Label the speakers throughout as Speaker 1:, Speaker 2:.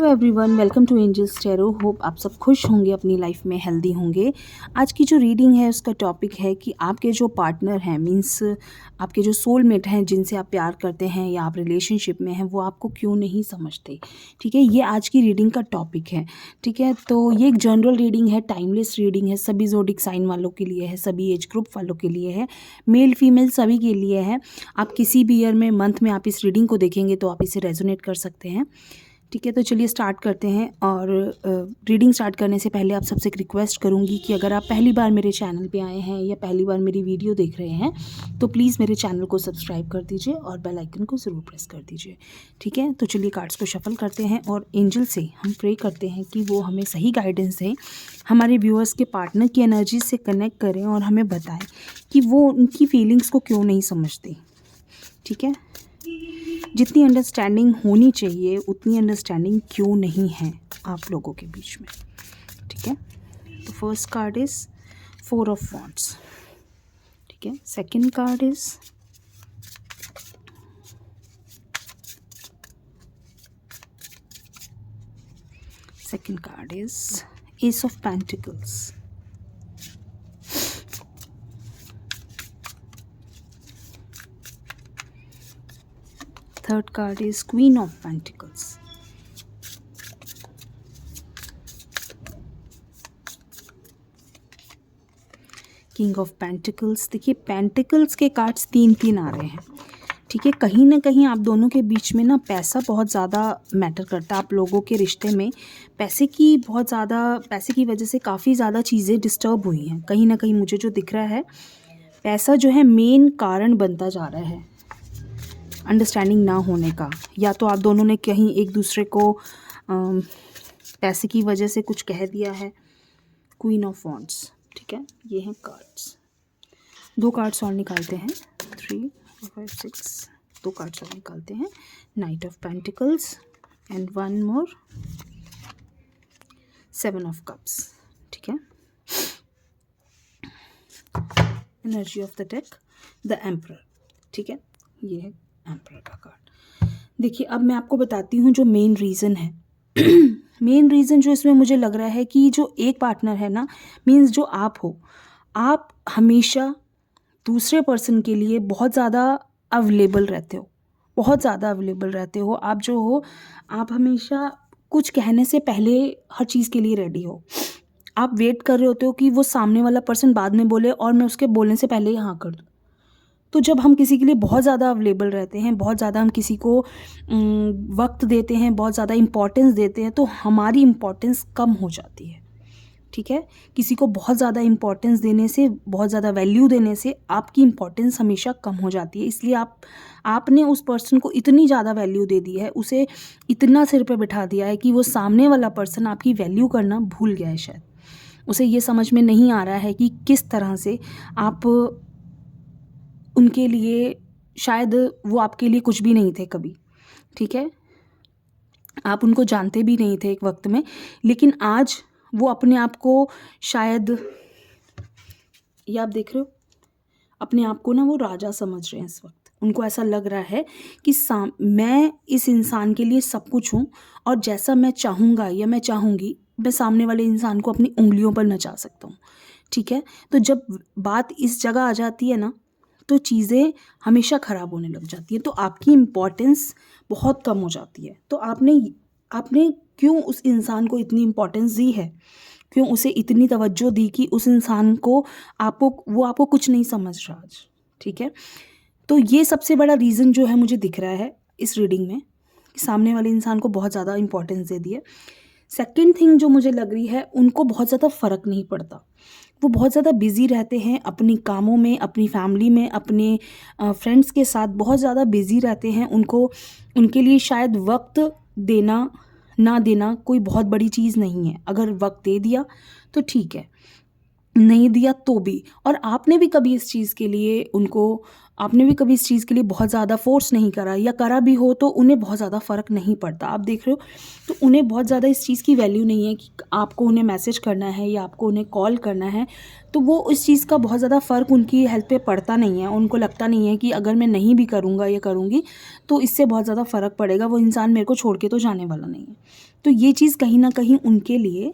Speaker 1: Hello everyone, welcome to angels tarot. Hope आप सब खुश होंगे, अपनी लाइफ में हेल्दी होंगे। आज की जो रीडिंग है उसका टॉपिक है कि आपके जो पार्टनर हैं, मींस आपके जो सोलमेट हैं, जिनसे आप प्यार करते हैं या आप रिलेशनशिप में हैं, वो आपको क्यों नहीं समझते। ठीक है, ये आज की रीडिंग का टॉपिक है। ठीक है, तो ये एक जनरल रीडिंग है, टाइमलेस रीडिंग है, सभी ज़ोडिक साइन वालों के लिए है, सभी एज ग्रुप वालों के लिए है, मेल फीमेल सभी के लिए है। आप किसी भी ईयर में, मंथ में आप इस रीडिंग को देखेंगे तो आप इसे रेजोनेट कर सकते हैं। ठीक है, तो चलिए स्टार्ट करते हैं। और रीडिंग स्टार्ट करने से पहले आप सबसे एक रिक्वेस्ट करूंगी कि अगर आप पहली बार मेरे चैनल पे आए हैं या पहली बार मेरी वीडियो देख रहे हैं तो प्लीज़ मेरे चैनल को सब्सक्राइब कर दीजिए और बेल आइकन को ज़रूर प्रेस कर दीजिए। ठीक है, तो चलिए कार्ड्स को शफल करते हैं और एंजल से हम प्रे करते हैं कि वो हमें सही गाइडेंस दें, हमारे व्यूअर्स के पार्टनर की एनर्जी से कनेक्ट करें और हमें बताएं कि वो उनकी फीलिंग्स को क्यों नहीं समझते। ठीक है, जितनी अंडरस्टैंडिंग होनी चाहिए उतनी अंडरस्टैंडिंग क्यों नहीं है आप लोगों के बीच में। ठीक है, तो first card is 4 of wands. ठीक है, second card is S of pentacles. Third card is queen of pentacles. King of pentacles. देखिए, पेंटिकल्स के कार्ड्स 3-3 आ रहे हैं। ठीक है, कहीं ना कहीं आप दोनों के बीच में ना पैसा बहुत ज़्यादा मैटर करता है। आप लोगों के रिश्ते में पैसे की बहुत ज़्यादा, पैसे की वजह से काफ़ी ज़्यादा चीज़ें डिस्टर्ब हुई हैं। कहीं ना कहीं मुझे जो दिख रहा है, पैसा जो है मेन कारण बनता जा रहा है अंडरस्टैंडिंग ना होने का। या तो आप दोनों ने कहीं एक दूसरे को पैसे की वजह से कुछ कह दिया है। Queen of wands. ठीक है, ये हैं कार्ड्स। 2 कार्ड्स और निकालते हैं। 3, 4, 5, 6। 2 कार्ड्स और निकालते हैं। Night of pentacles and 1 more 7 of cups. ठीक है, energy of the deck the emperor. ठीक है, ये है एम्परर का कार्ड। देखिए, अब मैं आपको बताती हूँ जो मेन रीज़न है। मेन रीज़न जो इसमें मुझे लग रहा है कि जो एक पार्टनर है ना, मीन्स जो आप हो, आप हमेशा दूसरे पर्सन के लिए बहुत ज़्यादा अवेलेबल रहते हो, बहुत ज़्यादा अवेलेबल रहते हो। आप जो हो, आप हमेशा कुछ कहने से पहले हर चीज़ के लिए रेडी हो। आप वेट कर रहे होते हो कि वो सामने वाला पर्सन बाद में बोले और मैं उसके बोलने से पहले ही हाँ कर दूँ। तो जब हम किसी के लिए बहुत ज़्यादा अवेलेबल रहते हैं, बहुत ज़्यादा हम किसी को वक्त देते हैं, बहुत ज़्यादा इम्पोर्टेंस देते हैं, तो हमारी इम्पोर्टेंस कम हो जाती है। ठीक है, किसी को बहुत ज़्यादा इम्पोर्टेंस देने से, बहुत ज़्यादा वैल्यू देने से आपकी इम्पोर्टेंस हमेशा कम हो जाती है। इसलिए आपने उस पर्सन को इतनी ज़्यादा वैल्यू दे दी है, उसे इतना सिर पे बिठा दिया है कि वो सामने वाला पर्सन आपकी वैल्यू करना भूल गया है। शायद उसे ये समझ में नहीं आ रहा है कि किस तरह से आप उनके लिए, शायद वो आपके लिए कुछ भी नहीं थे कभी। ठीक है, आप उनको जानते भी नहीं थे एक वक्त में, लेकिन आज वो अपने आप को शायद, ये आप देख रहे हो, अपने आप को ना वो राजा समझ रहे हैं इस वक्त। उनको ऐसा लग रहा है कि मैं इस इंसान के लिए सब कुछ हूँ और जैसा मैं चाहूँगा या मैं चाहूँगी, मैं सामने वाले इंसान को अपनी उंगलियों पर नचा सकता हूँ। ठीक है, तो जब बात इस जगह आ जाती है ना, तो चीज़ें हमेशा ख़राब होने लग जाती हैं। तो आपकी इम्पोर्टेंस बहुत कम हो जाती है। तो आपने क्यों उस इंसान को इतनी इम्पोर्टेंस दी है, क्यों उसे इतनी तवज्जो दी कि उस इंसान को वो आपको कुछ नहीं समझ रहा आज। ठीक है, तो ये सबसे बड़ा रीज़न जो है मुझे दिख रहा है इस रीडिंग में, कि सामने वाले इंसान को बहुत ज़्यादा इंपॉर्टेंस दे दी है। सेकेंड थिंग जो मुझे लग रही है, उनको बहुत ज़्यादा फ़र्क नहीं पड़ता। वो बहुत ज़्यादा बिज़ी रहते हैं अपनी कामों में, अपनी फैमिली में, अपने फ्रेंड्स के साथ बहुत ज़्यादा बिज़ी रहते हैं। उनके लिए शायद वक्त देना ना देना कोई बहुत बड़ी चीज़ नहीं है। अगर वक्त दे दिया तो ठीक है, नहीं दिया तो भी। और आपने भी कभी इस चीज़ के लिए बहुत ज़्यादा फोर्स नहीं करा, या करा भी हो तो उन्हें बहुत ज़्यादा फ़र्क नहीं पड़ता। आप देख रहे हो, तो उन्हें बहुत ज़्यादा इस चीज़ की वैल्यू नहीं है कि आपको उन्हें मैसेज करना है या आपको उन्हें कॉल करना है। तो वो इस चीज़ का बहुत ज़्यादा फ़र्क उनकी हेल्थ पे पड़ता नहीं है। उनको लगता नहीं है कि अगर मैं नहीं भी करूँगा या करूँगी तो इससे बहुत ज़्यादा फ़र्क पड़ेगा, वो इंसान मेरे को छोड़ के तो जाने वाला नहीं है। तो ये चीज़ कहीं ना कहीं उनके लिए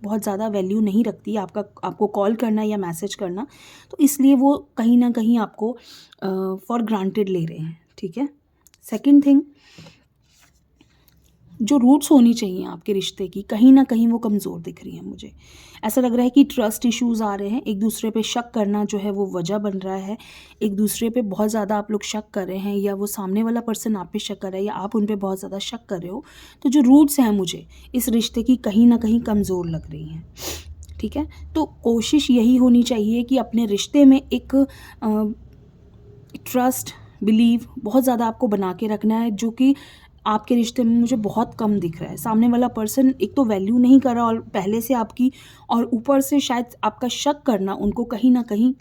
Speaker 1: बहुत ज़्यादा वैल्यू नहीं रखती आपको कॉल करना या मैसेज करना, तो इसलिए वो कहीं ना कहीं आपको फॉर ग्रांटेड ले रहे हैं, ठीक है। सेकंड थिंग, जो रूट्स होनी चाहिए आपके रिश्ते की, कहीं ना कहीं वो कमज़ोर दिख रही है मुझे। ऐसा लग रहा है कि ट्रस्ट इश्यूज़ आ रहे हैं, एक दूसरे पे शक करना जो है वो वजह बन रहा है, एक दूसरे पे बहुत ज़्यादा आप लोग शक कर रहे हैं, या वो सामने वाला पर्सन आप पे शक कर रहा है, या आप उन पे बहुत ज़्यादा शक कर रहे हो। तो जो रूट्स हैं मुझे इस रिश्ते की कहीं ना कहीं कमज़ोर लग रही हैं, ठीक है। तो कोशिश यही होनी चाहिए कि अपने रिश्ते में एक ट्रस्ट, बिलीव बहुत ज़्यादा आपको बना के रखना है, जो कि आपके रिश्ते में मुझे बहुत कम दिख रहा है। सामने वाला पर्सन एक तो वैल्यू नहीं कर रहा और पहले से आपकी, और ऊपर से शायद आपका शक करना उनको कहीं ना कहीं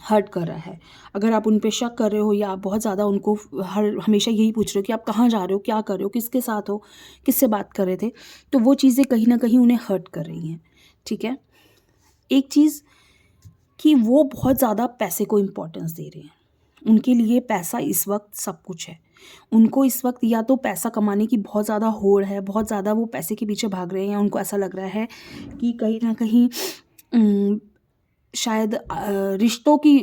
Speaker 1: हर्ट कर रहा है। अगर आप उन पे शक कर रहे हो या आप बहुत ज़्यादा उनको हमेशा यही पूछ रहे हो कि आप कहाँ जा रहे हो, क्या कर रहे हो, किसके साथ हो, किससे बात कर रहे थे, तो वो चीज़ें कहीं ना कहीं उन्हें हर्ट कर रही हैं, ठीक है। एक चीज़ कि वो बहुत ज़्यादा पैसे को इम्पोर्टेंस दे रहे हैं, उनके लिए पैसा इस वक्त सब कुछ है। उनको इस वक्त या तो पैसा कमाने की बहुत ज़्यादा होड़ है, बहुत ज़्यादा वो पैसे के पीछे भाग रहे हैं, या उनको ऐसा लग रहा है कि कहीं ना कहीं शायद रिश्तों की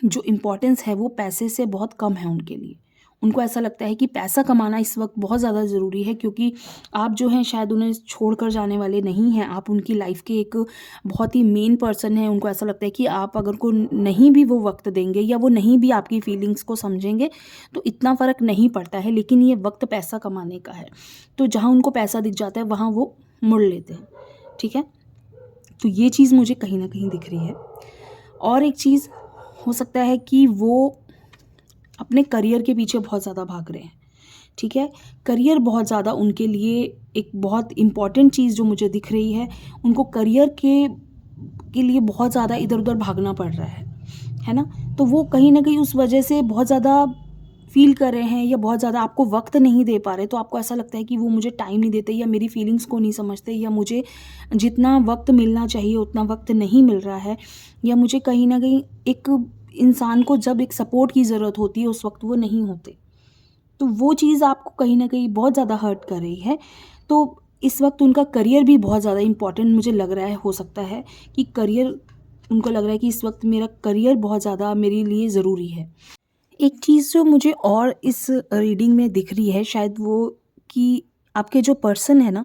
Speaker 1: जो इम्पोर्टेंस है वो पैसे से बहुत कम है उनके लिए। उनको ऐसा लगता है कि पैसा कमाना इस वक्त बहुत ज़्यादा ज़रूरी है, क्योंकि आप जो हैं शायद उन्हें छोड़ कर जाने वाले नहीं हैं, आप उनकी लाइफ के एक बहुत ही मेन पर्सन हैं। उनको ऐसा लगता है कि आप अगर को नहीं भी वो वक्त देंगे या वो नहीं भी आपकी फीलिंग्स को समझेंगे तो इतना फ़र्क नहीं पड़ता है, लेकिन ये वक्त पैसा कमाने का है। तो जहाँ उनको पैसा दिख जाता है वहाँ वो मुड़ लेते हैं, ठीक है। तो ये चीज़ मुझे कहीं ना कहीं दिख रही है। और एक चीज़ हो सकता है कि वो अपने करियर के पीछे बहुत ज़्यादा भाग रहे हैं, ठीक है। करियर बहुत ज़्यादा उनके लिए एक बहुत इम्पॉर्टेंट चीज़ जो मुझे दिख रही है। उनको करियर के लिए बहुत ज़्यादा इधर उधर भागना पड़ रहा है ना। तो वो कहीं ना कहीं उस वजह से बहुत ज़्यादा फील कर रहे हैं, या बहुत ज़्यादा आपको वक्त नहीं दे पा रहे। तो आपको ऐसा लगता है कि वो मुझे टाइम नहीं देते, या मेरी फीलिंग्स को नहीं समझते, या मुझे जितना वक्त मिलना चाहिए उतना वक्त नहीं मिल रहा है, या मुझे कहीं ना कहीं एक इंसान को जब एक सपोर्ट की ज़रूरत होती है उस वक्त वो नहीं होते। तो वो चीज़ आपको कहीं ना कहीं बहुत ज़्यादा हर्ट कर रही है। तो इस वक्त उनका करियर भी बहुत ज़्यादा इम्पॉर्टेंट मुझे लग रहा है। हो सकता है कि करियर, उनको लग रहा है कि इस वक्त मेरा करियर बहुत ज़्यादा मेरे लिए ज़रूरी है। एक चीज़ जो मुझे और इस रीडिंग में दिख रही है शायद वो, कि आपके जो पर्सन है ना,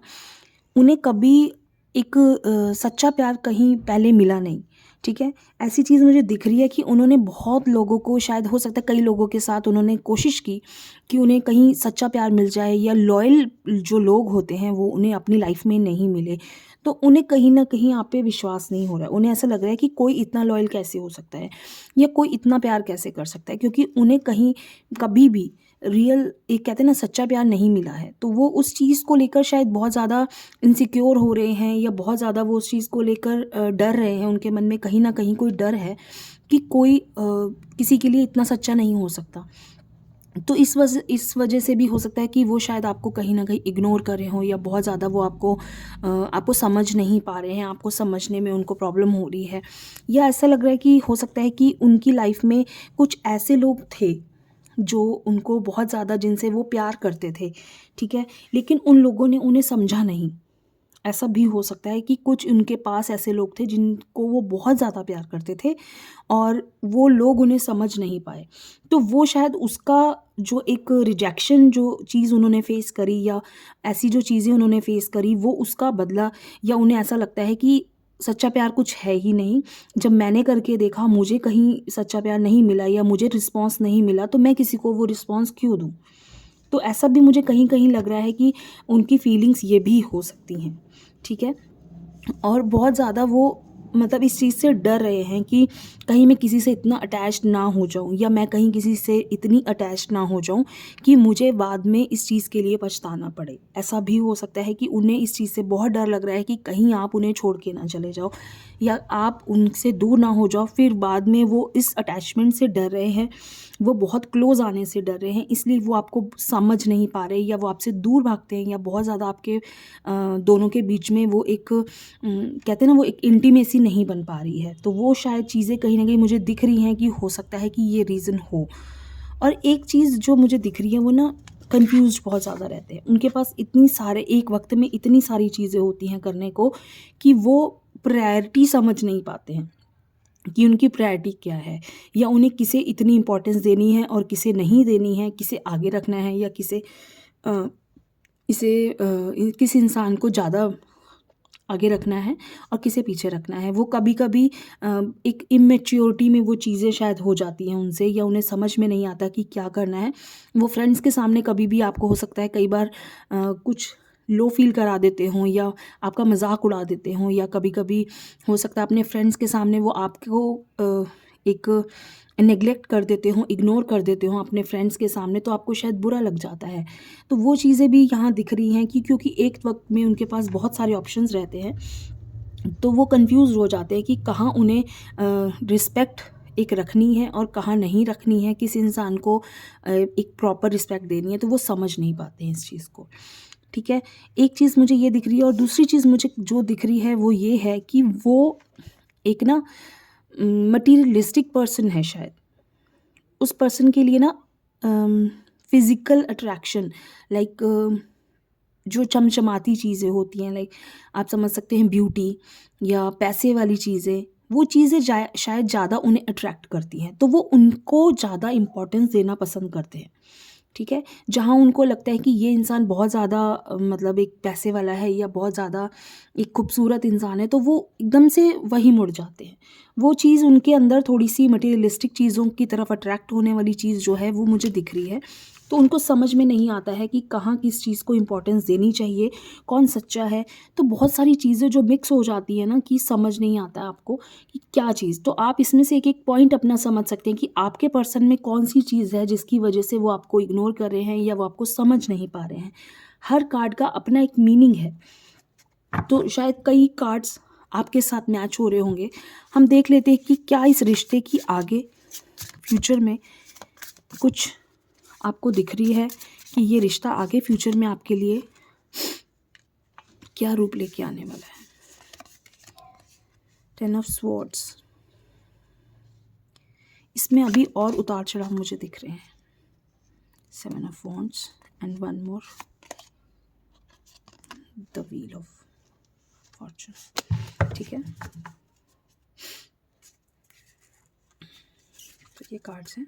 Speaker 1: उन्हें कभी एक सच्चा प्यार कहीं पहले मिला नहीं, ठीक है। ऐसी चीज़ मुझे दिख रही है कि उन्होंने बहुत लोगों को, शायद हो सकता है कई लोगों के साथ उन्होंने कोशिश की कि उन्हें कहीं सच्चा प्यार मिल जाए, या लॉयल जो लोग होते हैं वो उन्हें अपनी लाइफ में नहीं मिले। तो उन्हें कहीं ना कहीं आप पे विश्वास नहीं हो रहा है। उन्हें ऐसा लग रहा है कि कोई इतना लॉयल कैसे हो सकता है, या कोई इतना प्यार कैसे कर सकता है, क्योंकि उन्हें कहीं कभी भी रियल, एक कहते हैं ना, सच्चा प्यार नहीं मिला है। तो वो उस चीज़ को लेकर शायद बहुत ज़्यादा इनसिक्योर हो रहे हैं, या बहुत ज़्यादा वो उस चीज़ को लेकर डर रहे हैं। उनके मन में कहीं ना कहीं कोई डर है कि कोई किसी के लिए इतना सच्चा नहीं हो सकता। तो इस वजह से भी हो सकता है कि वो शायद आपको कहीं ना कहीं इग्नोर कर रहे हों, या बहुत ज़्यादा वो आपको समझ नहीं पा रहे हैं, आपको समझने में उनको प्रॉब्लम हो रही है। या ऐसा लग रहा है कि हो सकता है कि उनकी लाइफ में कुछ ऐसे लोग थे जो उनको बहुत ज़्यादा, जिनसे वो प्यार करते थे, ठीक है, लेकिन उन लोगों ने उन्हें समझा नहीं। ऐसा भी हो सकता है कि कुछ उनके पास ऐसे लोग थे जिनको वो बहुत ज़्यादा प्यार करते थे, और वो लोग उन्हें समझ नहीं पाए। तो वो शायद उसका जो एक रिजेक्शन जो चीज़ उन्होंने फ़ेस करी, या ऐसी जो चीज़ें उन्होंने फ़ेस करी, वो उसका बदला, या उन्हें ऐसा लगता है कि सच्चा प्यार कुछ है ही नहीं। जब मैंने करके देखा मुझे कहीं सच्चा प्यार नहीं मिला, या मुझे रिस्पॉन्स नहीं मिला, तो मैं किसी को वो रिस्पॉन्स क्यों दूँ। तो ऐसा भी मुझे कहीं कहीं लग रहा है कि उनकी फीलिंग्स ये भी हो सकती हैं, ठीक है। और बहुत ज़्यादा वो मतलब इस चीज़ से डर रहे हैं कि कहीं मैं किसी से इतना अटैच्ड ना हो जाऊं, या मैं कहीं किसी से इतनी अटैच्ड ना हो जाऊं कि मुझे बाद में इस चीज़ के लिए पछताना पड़े। ऐसा भी हो सकता है कि उन्हें इस चीज़ से बहुत डर लग रहा है कि कहीं आप उन्हें छोड़ के ना चले जाओ, या आप उनसे दूर ना हो जाओ, फिर बाद में वो इस अटैचमेंट से डर रहे हैं, वो बहुत क्लोज आने से डर रहे हैं, इसलिए वो आपको समझ नहीं पा रहे, या वो आपसे दूर भागते हैं, या बहुत ज़्यादा आपके दोनों के बीच में वो एक कहते हैं ना, वो एक इंटीमेसी नहीं बन पा रही है। तो वो शायद चीज़ें कहीं ना कहीं मुझे दिख रही हैं कि हो सकता है कि ये रीज़न हो। और एक चीज़ जो मुझे दिख रही है वो ना, कंफ्यूज्ड बहुत ज़्यादा रहते हैं। उनके पास इतनी सारे एक वक्त में इतनी सारी चीज़ें होती हैं करने को कि वो प्रायोरिटी समझ नहीं पाते हैं कि उनकी प्रायोरिटी क्या है, या उन्हें किसे इतनी इम्पोर्टेंस देनी है और किसे नहीं देनी है, किसे आगे रखना है या किसे किस इंसान को ज़्यादा आगे रखना है और किसे पीछे रखना है। वो कभी कभी एक इमेच्योरिटी में वो चीज़ें शायद हो जाती हैं उनसे, या उन्हें समझ में नहीं आता कि क्या करना है। वो फ्रेंड्स के सामने कभी भी आपको हो सकता है कई बार कुछ लो फील करा देते हों या आपका मजाक उड़ा देते हों, या कभी कभी हो सकता है अपने फ्रेंड्स के सामने वो आपको एक नेग्लेक्ट कर देते हों, इग्नोर कर देते हों अपने फ्रेंड्स के सामने, तो आपको शायद बुरा लग जाता है। तो वो चीज़ें भी यहाँ दिख रही हैं कि क्योंकि एक वक्त में उनके पास बहुत सारे ऑप्शंस रहते हैं, तो वो कंफ्यूज हो जाते हैं कि कहाँ उन्हें रिस्पेक्ट एक रखनी है और कहाँ नहीं रखनी है, किस इंसान को एक प्रॉपर रिस्पेक्ट देनी है, तो वो समझ नहीं पाते हैं इस चीज़ को। ठीक है, एक चीज़ मुझे ये दिख रही है, और दूसरी चीज़ मुझे जो दिख रही है वो ये है कि वो एक ना मटीरियलिस्टिक पर्सन है शायद। उस पर्सन के लिए ना फिज़िकल अट्रैक्शन, लाइक जो चमचमाती चीज़ें होती हैं, लाइक आप समझ सकते हैं ब्यूटी या पैसे वाली चीज़ें, वो चीज़ें शायद ज़्यादा उन्हें अट्रैक्ट करती हैं, तो वो उनको ज़्यादा इम्पोर्टेंस देना पसंद करते हैं। ठीक है, जहाँ उनको लगता है कि ये इंसान बहुत ज़्यादा मतलब एक पैसे वाला है या बहुत ज़्यादा एक खूबसूरत इंसान है, तो वो एकदम से वही मुड़ जाते हैं। वो चीज़ उनके अंदर थोड़ी सी मटेरियलिस्टिक चीज़ों की तरफ अट्रैक्ट होने वाली चीज़ जो है वो मुझे दिख रही है। तो उनको समझ में नहीं आता है कि कहाँ किस चीज़ को इम्पोर्टेंस देनी चाहिए, कौन सच्चा है। तो बहुत सारी चीज़ें जो मिक्स हो जाती है ना कि समझ नहीं आता आपको कि क्या चीज़। तो आप इसमें से एक एक पॉइंट अपना समझ सकते हैं कि आपके पर्सन में कौन सी चीज़ है जिसकी वजह से वो आपको इग्नोर कर रहे हैं या वो आपको समझ नहीं पा रहे हैं। हर कार्ड का अपना एक मीनिंग है, तो शायद कई कार्ड्स आपके साथ मैच हो रहे होंगे। हम देख लेते हैं कि क्या इस रिश्ते की आगे फ्यूचर में कुछ आपको दिख रही है कि ये रिश्ता आगे फ्यूचर में आपके लिए क्या रूप लेके आने वाला है। 10 ऑफ स्वॉर्ड्स, इसमें अभी और उतार चढ़ाव मुझे दिख रहे हैं। 7 of wands and one more, the wheel of Fortune. ठीक है, तो ये कार्ड्स हैं।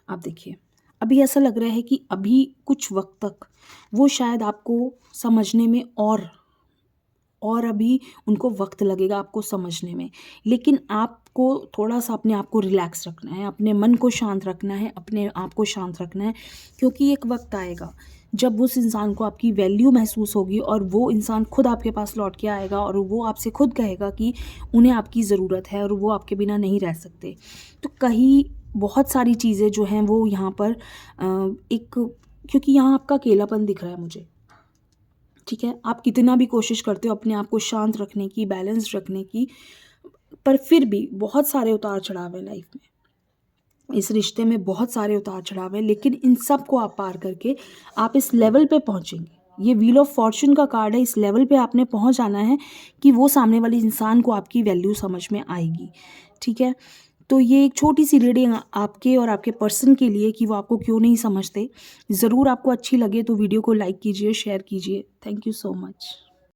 Speaker 1: आप देखिए, अभी ऐसा लग रहा है कि अभी कुछ वक्त तक वो शायद आपको समझने में और अभी उनको वक्त लगेगा आपको समझने में, लेकिन आपको थोड़ा सा अपने आप को रिलैक्स रखना है, अपने मन को शांत रखना है, अपने आप को शांत रखना है, क्योंकि एक वक्त आएगा जब उस इंसान को आपकी वैल्यू महसूस होगी और वो इंसान खुद आपके पास लौट के आएगा और वो आपसे खुद कहेगा कि उन्हें आपकी ज़रूरत है और वो आपके बिना नहीं रह सकते। तो कहीं बहुत सारी चीज़ें जो हैं वो यहाँ पर क्योंकि यहाँ आपका अकेलापन दिख रहा है मुझे। ठीक है, आप कितना भी कोशिश करते हो अपने आप को शांत रखने की, बैलेंस रखने की, पर फिर भी बहुत सारे उतार चढ़ाव है लाइफ में। इस रिश्ते में बहुत सारे उतार चढ़ाव है, लेकिन इन सब को आप पार करके आप इस लेवल पे पहुंचेंगे। ये व्हील ऑफ फॉर्चून का कार्ड है, इस लेवल पे आपने पहुंच जाना है कि वो सामने वाले इंसान को आपकी वैल्यू समझ में आएगी। ठीक है, तो ये एक छोटी सी रीडिंग आपके और आपके पर्सन के लिए कि वो आपको क्यों नहीं समझते। ज़रूर आपको अच्छी लगे तो वीडियो को लाइक कीजिए, शेयर कीजिए। Thank you so much.